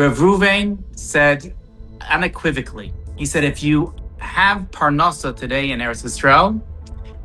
Reuven said unequivocally, he said, if you have Parnasa today in Eretz Yisrael,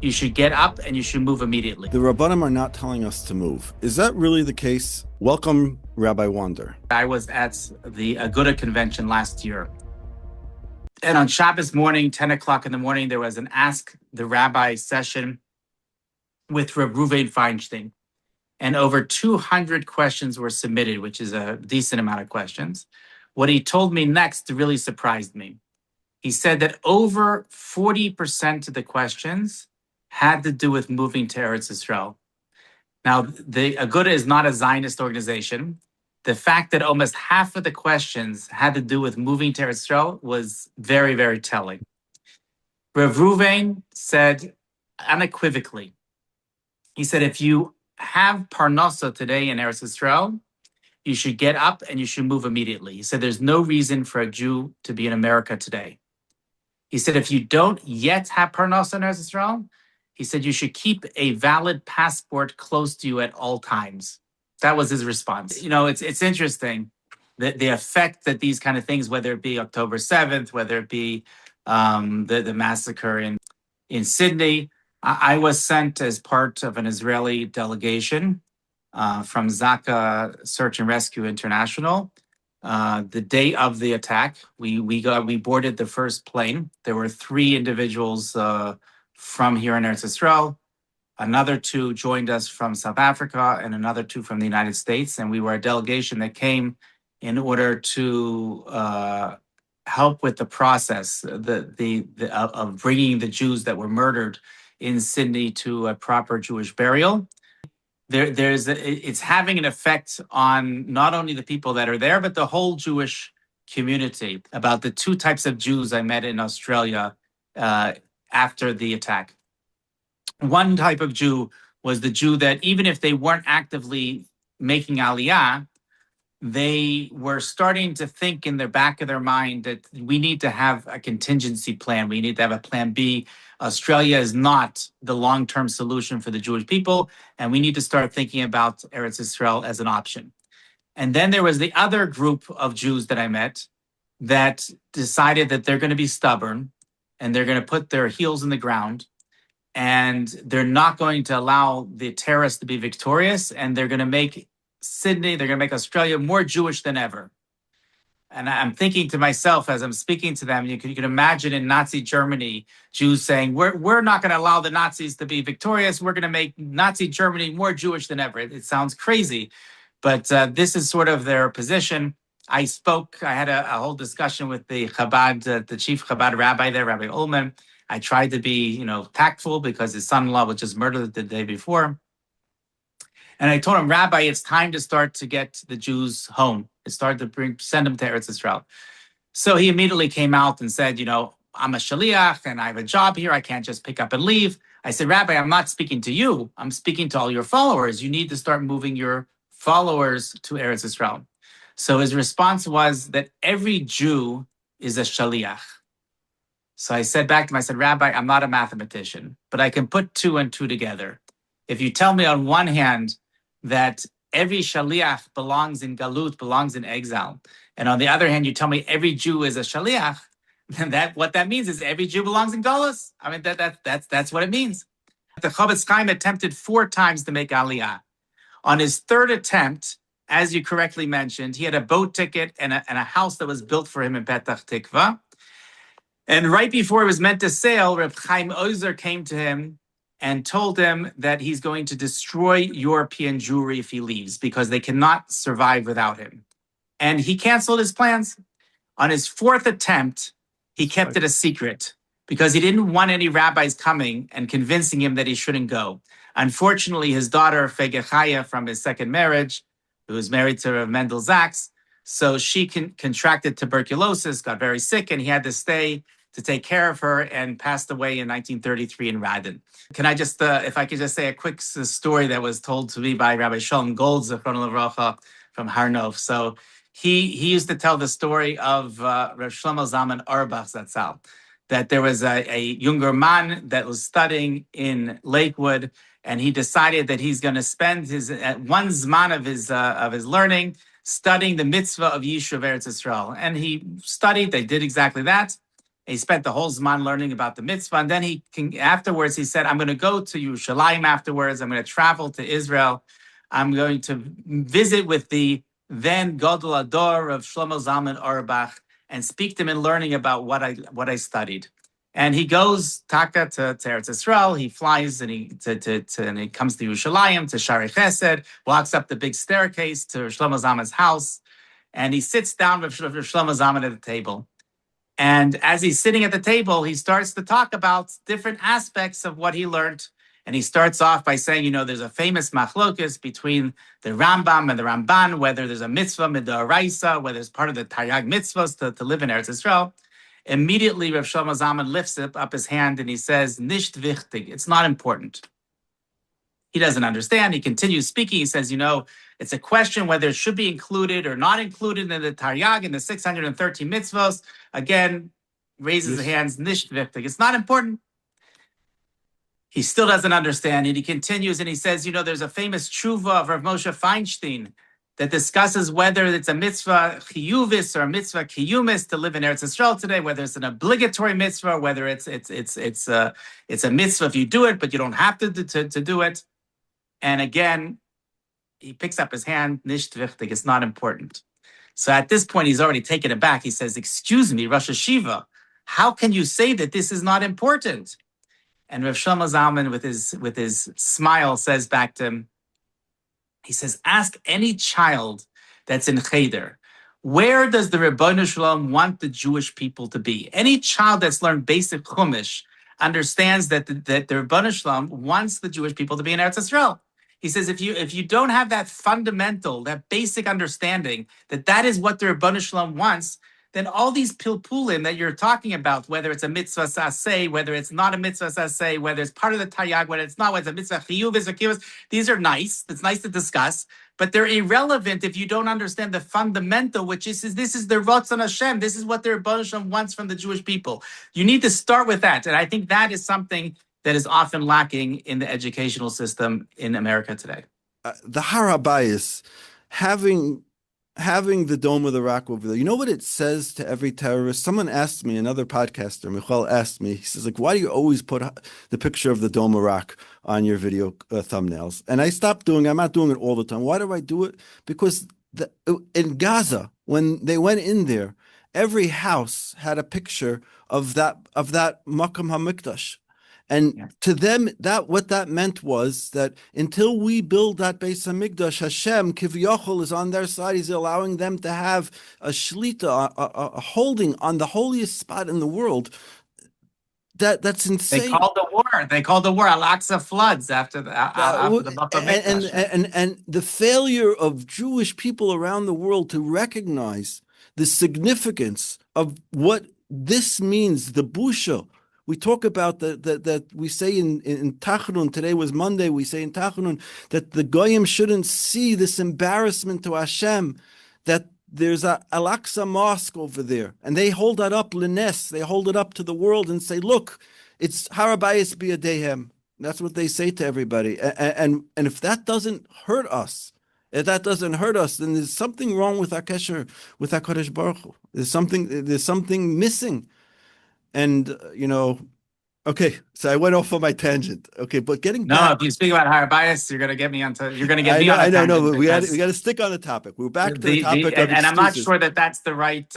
you should get up and you should move immediately. The Rabbanim are not telling us to move. Is that really the case? Welcome, Rabbi Wandor. I was at the Agudah convention last year. And on Shabbos morning, 10 o'clock in the morning, there was an Ask the Rabbi session with Reuven Feinstien. And over 200 questions were submitted, which is a decent amount of questions. What he told me next really surprised me. He said that over 40% of the questions had to do with moving to Eretz Yisrael. Now, the Agudah is not a Zionist organization. The fact that almost half of the questions had to do with moving to Eretz Yisrael was very, very telling. Reuven said unequivocally, he said, if you have Parnasa today in Eretz Yisrael, you should get up and you should move immediately. He said, there's no reason for a Jew to be in America today. He said, if you don't yet have Parnasa in Eretz Yisrael, he said, you should keep a valid passport close to you at all times. That was his response. You know, it's interesting that the effect that these kind of things, whether it be October 7th, whether it be the massacre in Sydney, I was sent as part of an Israeli delegation from Zaka Search and Rescue International. The day of the attack, we boarded the first plane. There were 3 individuals from here in Eretz Yisrael. Another 2 joined us from South Africa, and another 2 from the United States. And we were a delegation that came in order to help with the process of bringing the Jews that were murdered in Sydney to a proper Jewish burial. It's having an effect on not only the people that are there, but the whole Jewish community. About the 2 types of Jews I met in Australia after the attack. One type of Jew was the Jew that even if they weren't actively making Aliyah, they were starting to think in the back of their mind that we need to have a contingency plan. We need to have a plan B. Australia is not the long-term solution for the Jewish people, and we need to start thinking about Eretz Yisrael as an option. And then there was the other group of Jews that I met that decided that they're going to be stubborn and they're going to put their heels in the ground, and they're not going to allow the terrorists to be victorious, and they're going to make Sydney, they're going to make Australia more Jewish than ever. And I'm thinking to myself as I'm speaking to them, you can imagine in Nazi Germany, Jews saying, we're not going to allow the Nazis to be victorious. We're going to make Nazi Germany more Jewish than ever. It sounds crazy, but this is sort of their position. I had a whole discussion with the Chabad, the chief Chabad rabbi there, Rabbi Ullman. I tried to be, tactful because his son-in-law was just murdered the day before. And I told him, Rabbi, it's time to start to get the Jews home. It's time to send them to Eretz Yisrael. So he immediately came out and said, I'm a shaliach and I have a job here. I can't just pick up and leave. I said, Rabbi, I'm not speaking to you. I'm speaking to all your followers. You need to start moving your followers to Eretz Yisrael. So his response was that every Jew is a shaliach. So I said back to him, I said, Rabbi, I'm not a mathematician, but I can put 2 and 2 together. If you tell me on one hand that every shaliach belongs in galus, belongs in exile, and on the other hand, you tell me every Jew is a shaliach, then what that means is every Jew belongs in galus. I mean, that's what it means. The Chofetz Chaim attempted 4 times to make Aliyah. On his 3rd attempt, as you correctly mentioned, he had a boat ticket and a house that was built for him in Petach Tikva. And right before he was meant to sail, Reb Chaim Ozer came to him and told him that he's going to destroy European Jewry if he leaves because they cannot survive without him. And he canceled his plans. On his 4th attempt, he kept it a secret because he didn't want any rabbis coming and convincing him that he shouldn't go. Unfortunately, his daughter, Fegechaya, from his 2nd marriage, who was married to Rav Mendel Zaks, so she contracted tuberculosis, got very sick, and he had to stay to take care of her and passed away in 1933 in Radin. Can I just, if I could just say a quick story that was told to me by Rabbi Shalom Gold, Zichrono Livracha, from Har Nof. So he used to tell the story of Rav Shlomo Zalman Auerbach Zatzal, that there was a younger man that was studying in Lakewood, and he decided that he's going to spend his one zman of his learning studying the mitzvah of Yishuv Eretz Yisrael. And he studied, they did exactly that. He spent the whole Zman learning about the mitzvah. And then afterwards, he said, I'm going to go to Yerushalayim afterwards. I'm going to travel to Israel. I'm going to visit with the then Gadol Ador of Shlomo Zalman Auerbach and speak to him in learning about what I studied. And he goes Taka to Eretz Yisrael. He flies and he comes to Yerushalayim, to Shari Chesed, walks up the big staircase to Shlomo Zalman's house, and he sits down with Shlomo Zalman at the table. And as he's sitting at the table, he starts to talk about different aspects of what he learned. And he starts off by saying, there's a famous machlokus between the Rambam and the Ramban, whether there's a mitzvah mid'oraisa, whether it's part of the Taryag mitzvahs to live in Eretz Yisrael. Immediately, Rav Shlomo Zalman lifts up his hand and he says, Nicht wichtig, it's not important. He doesn't understand. He continues speaking. He says, it's a question whether it should be included or not included in the Taryag, in the 613 mitzvahs. Again, raises his hands, Nicht wichtig, it's not important. He still doesn't understand it. He continues and he says, there's a famous tshuva of Rav Moshe Feinstien that discusses whether it's a mitzvah chiyuvis or a mitzvah kiyumis to live in Eretz Yisrael today, whether it's an obligatory mitzvah, whether it's a mitzvah if you do it, but you don't have to do it. And again, he picks up his hand, Nicht wichtig, it's not important. So at this point, he's already taken aback. He says, excuse me, Rosh Hashiva, how can you say that this is not important? And Rav Shlomo Zalman, with his smile, says back to him, he says, ask any child that's in Cheder, where does the Rebbeinu Shalom want the Jewish people to be? Any child that's learned basic Chumash understands that the Rebbeinu Shalom wants the Jewish people to be in Eretz Yisrael. He says, if you don't have that fundamental, that basic understanding that is what the Rebbeinu Shalom wants, then all these pilpulim that you're talking about, whether it's a mitzvah saseh, whether it's not a mitzvah saseh, whether it's part of the taryag, whether it's not, whether it's a mitzvah chiyuv, or kivus, these are nice. It's nice to discuss, but they're irrelevant if you don't understand the fundamental, which is this is the Ratzon Hashem. This is what the Rebbeinu Shalom wants from the Jewish people. You need to start with that, and I think that is something that is often lacking in the educational system in America today. The Har HaBayis, having the Dome of the Rock over there, you know what it says to every terrorist? Someone asked me, another podcaster, Michal asked me, he says, why do you always put the picture of the Dome of Rock on your video thumbnails? And I stopped doing it. I'm not doing it all the time. Why do I do it? Because in Gaza, when they went in there, every house had a picture of that Makam HaMikdash. And to them, what that meant was that until we build that Beis Hamikdash, Hashem, Kivyochel, is on their side. He's allowing them to have a shlita, a holding on the holiest spot in the world. That's insane. They called the war Al-Aqsa floods after the Mikdash. And the failure of Jewish people around the world to recognize the significance of what this means, the busha. We talk about that we say in Tachnun, today was Monday, we say in Tachnun that the Goyim shouldn't see this embarrassment to Hashem, that there's a Al-Aqsa mosque over there, and they hold that up, Lines, they hold it up to the world and say, look, it's Har HaBayis B'Yadehem. That's what they say to everybody. And if that doesn't hurt us, then there's something wrong with our kesher, with HaKadosh Baruch Hu. There's something missing. And, okay, so I went off on my tangent. Okay, but getting back... if you speak about Har HaBayis, you're going to get me onto... You're going to get me on a tangent. I know, but we got to stick on the topic. We're back to the topic of and excuses. I'm not sure that that's the right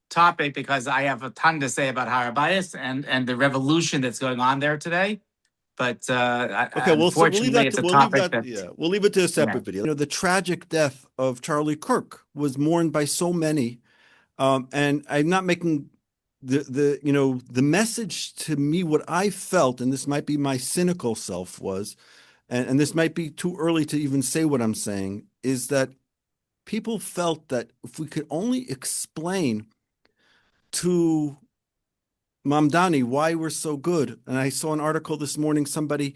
topic, because I have a ton to say about Har HaBayis and the revolution that's going on there today. But unfortunately, it's a topic that... we'll leave it to a separate video. The tragic death of Charlie Kirk was mourned by so many, and I'm not making... The message to me, what I felt, and this might be my cynical self was, and this might be too early to even say what I'm saying, is that people felt that if we could only explain to Mamdani why we're so good. And I saw an article this morning, somebody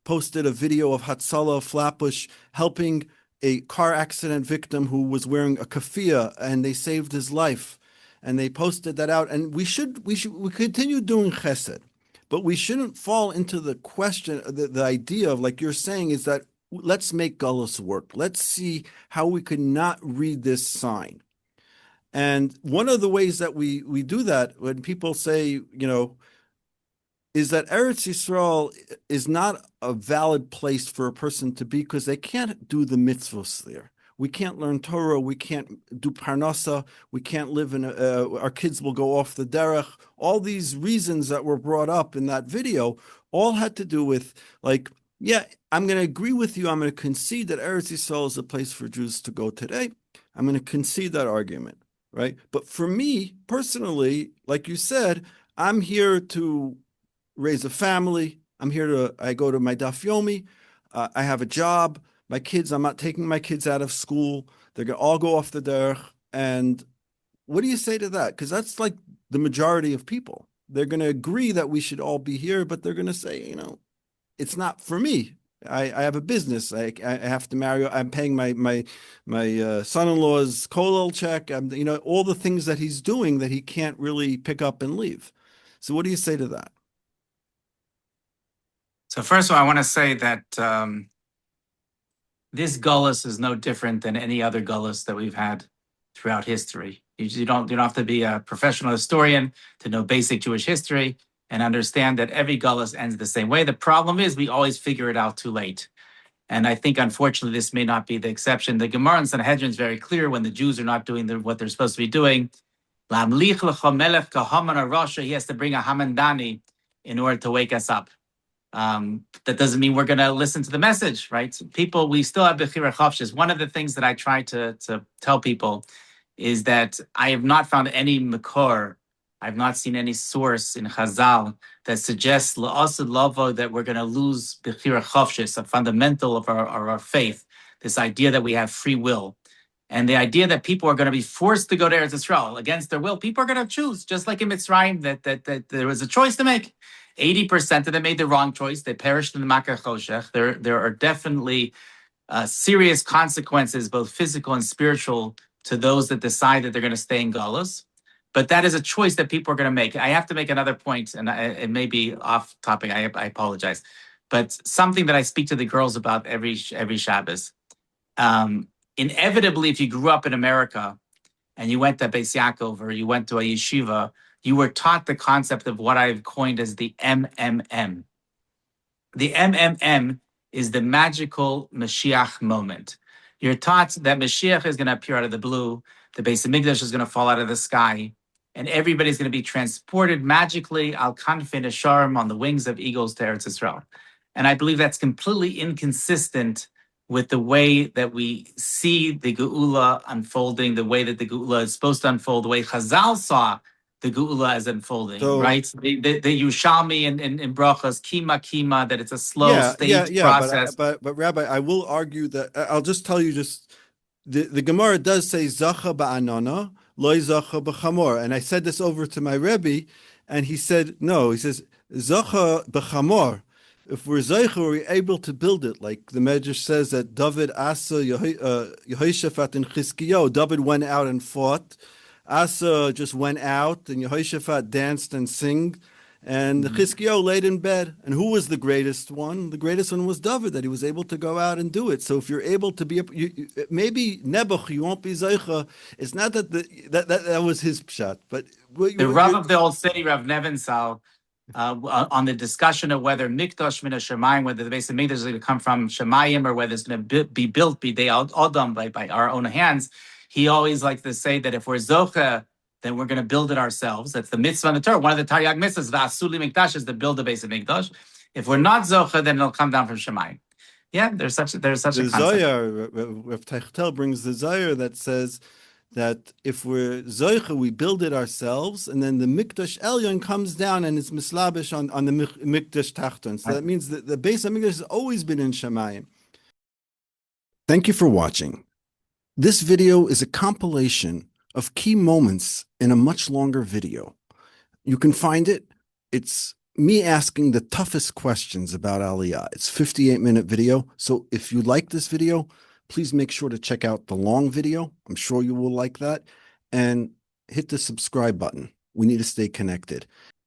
posted a video of Hatzalah Flatbush helping a car accident victim who was wearing a keffiyeh, and they saved his life. And they posted that out, and we continue doing chesed, but we shouldn't fall into the question, the idea of, like you're saying, is that let's make galus work. Let's see how we could not read this sign. And one of the ways that we do that, when people say, is that Eretz Yisrael is not a valid place for a person to be because they can't do the mitzvos there. We can't learn Torah. We can't do parnasa. We can't live in our kids will go off the derech. All these reasons that were brought up in that video all had to do with, like, yeah, I'm going to agree with you. I'm going to concede that Eretz Yisrael is a place for Jews to go today. I'm going to concede that argument, right? But for me personally, like you said, I'm here to raise a family. I go to my daf yomi. I have a job. My kids, I'm not taking my kids out of school. They're going to all go off the derech. And what do you say to that? Because that's like the majority of people. They're going to agree that we should all be here, but they're going to say, it's not for me. I have a business. I have to marry. I'm paying my son-in-law's kollel check. All the things that he's doing that he can't really pick up and leave. So what do you say to that? So first of all, I want to say that this galus is no different than any other galus that we've had throughout history. You don't have to be a professional historian to know basic Jewish history and understand that every galus ends the same way. The problem is we always figure it out too late. And I think, unfortunately, this may not be the exception. The Gemara in Sanhedrin is very clear when the Jews are not doing what they're supposed to be doing. He has to bring a Hamandani in order to wake us up. That doesn't mean we're going to listen to the message, right? So people, we still have Bechira Chavshis. One of the things that I try to tell people is that I have not found any makor, I've not seen any source in Chazal that suggests la'asad lavo that we're going to lose Bechira Chavshis, a fundamental of our faith, this idea that we have free will. And the idea that people are going to be forced to go to Eretz Yisrael against their will, people are going to choose, just like in Mitzrayim, that there was a choice to make. 80% of them made the wrong choice. They perished in the Makar Choshech. There are definitely serious consequences, both physical and spiritual, to those that decide that they're going to stay in galus. But that is a choice that people are going to make. I have to make another point, and it may be off topic. I apologize. But something that I speak to the girls about every Shabbos. Inevitably, if you grew up in America and you went to Beis Yaakov or you went to a yeshiva, you were taught the concept of what I've coined as the MMM. The MMM is the magical Mashiach moment. You're taught that Mashiach is going to appear out of the blue, the Beis Hamikdash is going to fall out of the sky, and everybody's going to be transported magically al kanfei nesharim on the wings of eagles to Eretz Yisrael. And I believe that's completely inconsistent with the way that we see the Geula unfolding, the way that the Geula is supposed to unfold, the way Chazal saw the Geula as unfolding, right? The Yushalmi in Brachas, Kima, that it's a slow stage process. But Rabbi, I will argue that, I'll just tell you the Gemara does say Zacha ba'anana, loy Zacha b'chamor. And I said this over to my Rebbe, and he said, no, he says, Zacha b'chamor. If we're Zeicha, we're able to build it. Like the Medrash says that David Asa Yehoshaphat and Chizkiyahu, David went out and fought. Asa just went out, and Yehoshaphat danced and sang. And Chizkiyahu laid in bed. And who was the greatest one? The greatest one was David, that he was able to go out and do it. So if you're able to be, maybe Nebuch, you won't be Zeicha. It's not that that was his pshat. But the Rav of the old city, Rav Nevensal, on the discussion of whether Mikdash Min HaShemayim, whether the Beis Hamikdash is going to come from Shemayim or whether it's going to be built, they all done by our own hands. He always likes to say that if we're Zocha, then we're going to build it ourselves. That's the mitzvah in the Torah. One of the Taryag mitzvahs, V'asuli Mikdash, is to build the Beis Hamikdash. If we're not Zocha, then it'll come down from Shemayim. Yeah, there's such a concept. The Zohar, Rav Teichtel brings the Zohar that says that if we're Zoicha, we build it ourselves, and then the Mikdash Elyon comes down and it's mislabish on the Mikdash Tachton. So that means that the Beis Hamikdash has always been in Shemayim. Thank you for watching. This video is a compilation of key moments in a much longer video. You can find it. It's me asking the toughest questions about Aliyah. It's a 58-minute video. So if you like this video, please make sure to check out the long video. I'm sure you will like that. And hit the subscribe button. We need to stay connected.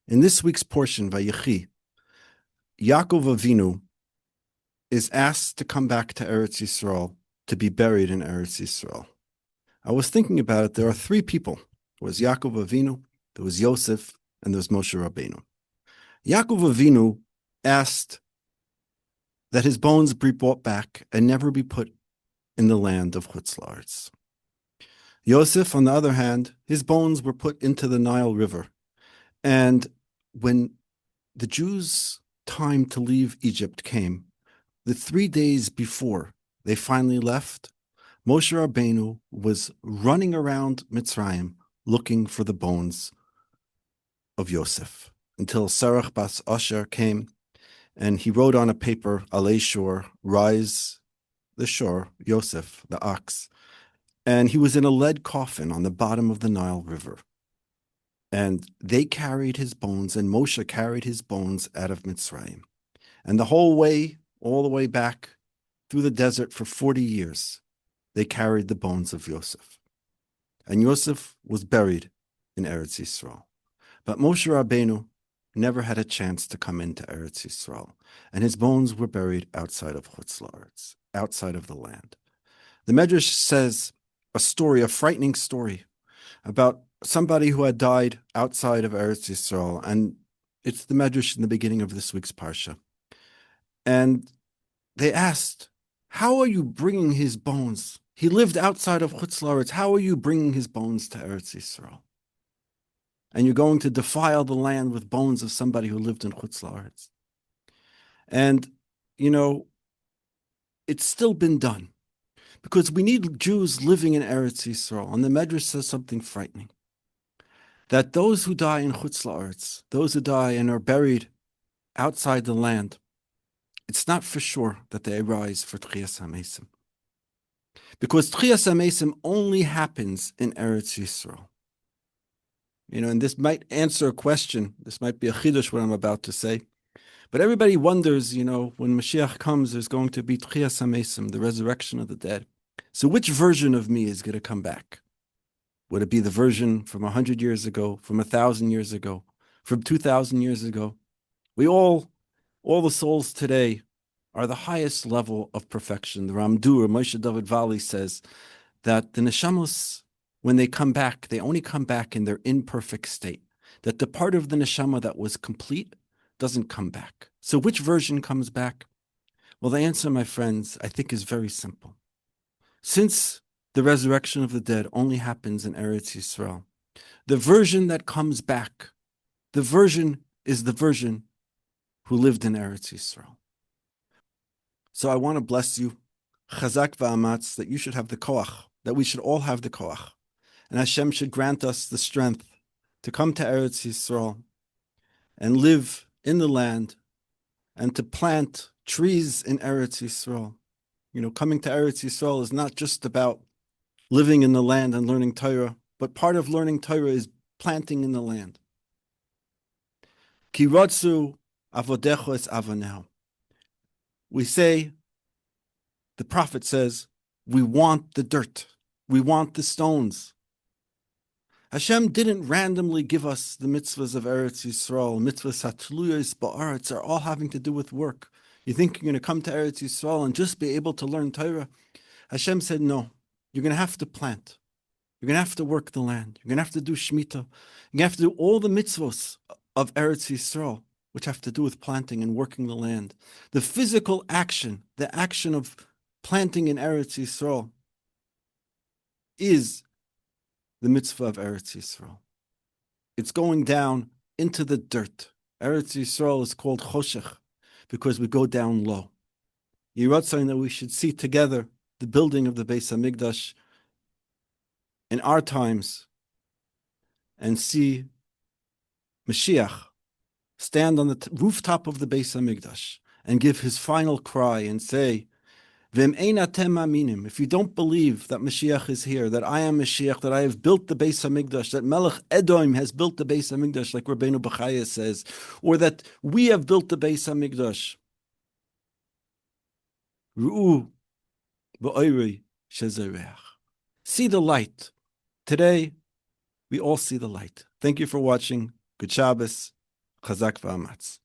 In this week's portion, Vayechi, Yaakov Avinu is asked to come back to Eretz Yisrael to be buried in Eretz Yisrael. I was thinking about it. There are three people. There was Yaakov Avinu, there was Yosef, and there was Moshe Rabbeinu. Yaakov Avinu asked that his bones be brought back and never be put in the land of Chutz La'aretz. Yosef, on the other hand, his bones were put into the Nile River. And when the Jews' time to leave Egypt came, the 3 days before they finally left, Moshe Rabbeinu was running around Mitzrayim looking for the bones of Yosef until Sarach bas Asher came and he wrote on a paper, Alei Shor, rise the shore, Yosef, the ox. And he was in a lead coffin on the bottom of the Nile River. And they carried his bones, and Moshe carried his bones out of Mitzrayim. And the whole way, all the way back through the desert for 40 years, they carried the bones of Yosef. And Yosef was buried in Eretz Yisrael. But Moshe Rabbeinu never had a chance to come into Eretz Yisrael. And his bones were buried outside of Chutz La'aretz, outside of the land. The Medrash says a story, a frightening story, about somebody who had died outside of Eretz Yisrael. And it's the Medrash in the beginning of this week's Parsha. And they asked, how are you bringing his bones? He lived outside of Chutz La'aretz. How are you bringing his bones to Eretz Yisrael? And you're going to defile the land with bones of somebody who lived in Chutz La'aretz. And, you know, it's still been done because we need Jews living in Eretz Yisrael. And the Medrash says something frightening, that those who die in Chutz La'aretz, those who die and are buried outside the land, it's not for sure that they arise for Tchiyas HaMesim. Because Tchiyas HaMesim only happens in Eretz Yisrael. You know, and this might answer a question. This might be a chidush what I'm about to say. But everybody wonders, you know, when Mashiach comes, there's going to be Tchiyas HaMesim, the resurrection of the dead. So which version of me is going to come back? Would it be the version from 100 years ago, from 1,000 years ago, from 2,000 years ago? We all the souls today are the highest level of perfection. The Ramdur, Moshe David Vali, says that the neshamos, when they come back, they only come back in their imperfect state. That the part of the neshama that was complete doesn't come back. So which version comes back? Well, the answer, my friends, I think is very simple. Since the resurrection of the dead only happens in Eretz Yisrael, the version that comes back, the version is the version who lived in Eretz Yisrael. So I want to bless you, chazak va'amatz, that you should have the koach, that we should all have the koach. And Hashem should grant us the strength to come to Eretz Yisrael and live in the land and to plant trees in Eretz Yisrael. You know, coming to Eretz Yisrael is not just about living in the land and learning Torah, but part of learning Torah is planting in the land. Ki ratzu avodecho es avanehu. We say, the prophet says, we want the dirt. We want the stones. Hashem didn't randomly give us the mitzvahs of Eretz Yisrael. Mitzvahs hatluyos ba'aretz are all having to do with work. You think you're going to come to Eretz Yisrael and just be able to learn Torah? Hashem said, no, you're going to have to plant. You're going to have to work the land. You're going to have to do Shemitah. You're going to have to do all the mitzvahs of Eretz Yisrael, which have to do with planting and working the land. The physical action, the action of planting in Eretz Yisrael is the mitzvah of Eretz Yisrael. It's going down into the dirt. Eretz Yisrael is called choshech because we go down low. Yiratzon that we should see together the building of the Beis HaMikdash in our times and see Mashiach stand on the rooftop of the Beis HaMikdash and give his final cry and say, V'em ein atem ma'aminim, if you don't believe that Mashiach is here, that I am Mashiach, that I have built the Beis HaMikdash, that Melech Edom has built the Beis HaMikdash, like Rabbeinu Bechaya says, or that we have built the Beis HaMikdash. Ru'u v'oirei shezereach. See the light. Today, we all see the light. Thank you for watching. Good Shabbos. Chazak v'amatz.